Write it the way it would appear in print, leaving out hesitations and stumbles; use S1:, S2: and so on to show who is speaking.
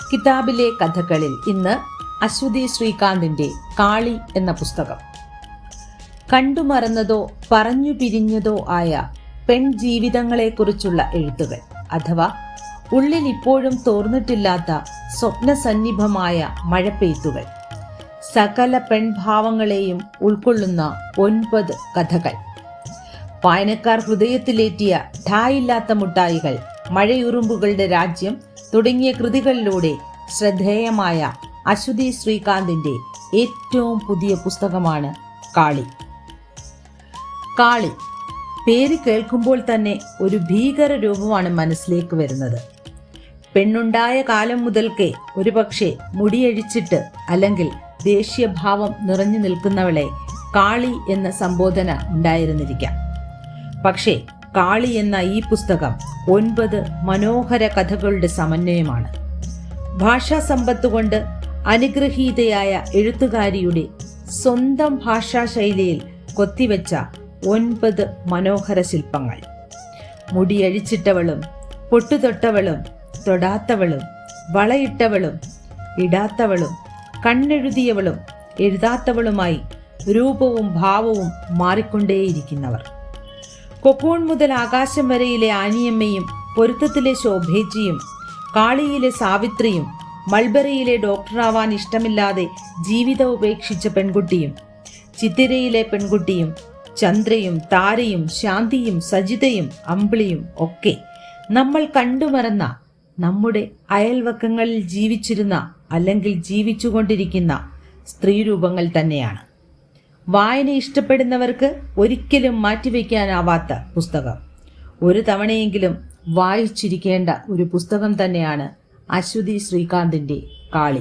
S1: കിതാബിലെ കഥകളിൽ ഇന്ന് അശ്വതി ശ്രീകാന്തിന്റെ കാളി എന്ന പുസ്തകം. കണ്ടുമറന്നതോ പറഞ്ഞു പിരിഞ്ഞതോ ആയ പെൺജീവിതങ്ങളെക്കുറിച്ചുള്ള എഴുത്തുകൾ, അഥവാ ഉള്ളിൽ ഇപ്പോഴും തോർന്നിട്ടില്ലാത്ത സ്വപ്നസന്നിഭമായ മഴപ്പെയ്ത്തുകൾ. സകല പെൺഭാവങ്ങളെയും ഉൾക്കൊള്ളുന്ന 9 കഥകൾ. വായനക്കാർ ഹൃദയത്തിലേറ്റിയ ഠായില്ലാത്ത മുട്ടായികൾ, മഴയുറുമ്പുകളുടെ രാജ്യം തുടങ്ങിയ കൃതികളിലൂടെ ശ്രദ്ധേയമായ അശ്വതി ശ്രീകാന്തിന്റെ ഏറ്റവും പുതിയ പുസ്തകമാണ് കാളി. കാളി പേര് കേൾക്കുമ്പോൾ തന്നെ ഒരു ഭീകര രൂപമാണ് മനസ്സിലേക്ക് വരുന്നത്. പെണ്ണുണ്ടായ കാലം മുതൽക്കേ ഒരുപക്ഷെ മുടിയഴിച്ചിട്ട് അല്ലെങ്കിൽ ദേഷ്യഭാവം നിറഞ്ഞു നിൽക്കുന്നവളെ കാളി എന്ന സംബോധന ഉണ്ടായിരുന്നിരിക്കാം. പക്ഷേ കാളി എന്ന ഈ പുസ്തകം 9 മനോഹര കഥകളുടെ സമന്വയമാണ്. ഭാഷാ സമ്പത്തുകൊണ്ട് അനുഗ്രഹീതയായ എഴുത്തുകാരിയുടെ സ്വന്തം ഭാഷാ ശൈലിയിൽ കൊത്തിവെച്ച 9 മനോഹര ശില്പങ്ങൾ. മുടിയഴിച്ചിട്ടവളും പൊട്ടുതൊട്ടവളും തൊടാത്തവളും വളയിട്ടവളും ഇടാത്തവളും കണ്ണെഴുതിയവളും എഴുതാത്തവളുമായി രൂപവും ഭാവവും മാറിക്കൊണ്ടേയിരിക്കുന്നവർ. കൊക്കൂൺ മുതൽ ആകാശം വരെയിലെ ആനിയമ്മയും, പൊരുത്തത്തിലെ ശോഭേജിയും, കാളിയിലെ സാവിത്രിയും, മൾബറിയിലെ ഡോക്ടറാവാൻ ഇഷ്ടമില്ലാതെ ജീവിതം ഉപേക്ഷിച്ച പെൺകുട്ടിയും, ചിത്തിരയിലെ പെൺകുട്ടിയും, ചന്ദ്രയും താരയും ശാന്തിയും സജിതയും അമ്പിളിയും ഒക്കെ നമ്മൾ കണ്ടുമറന്ന, നമ്മുടെ അയൽവക്കങ്ങളിൽ ജീവിച്ചിരുന്ന അല്ലെങ്കിൽ ജീവിച്ചുകൊണ്ടിരിക്കുന്ന സ്ത്രീരൂപങ്ങൾ തന്നെയാണ്. വായന ഇഷ്ടപ്പെടുന്നവർക്ക് ഒരിക്കലും മാറ്റിവെക്കാനാവാത്ത പുസ്തകം. ഒരു തവണയെങ്കിലും വായിച്ചിരിക്കേണ്ട ഒരു പുസ്തകം തന്നെയാണ് അശ്വതി ശ്രീകാന്തിന്റെ കാളി.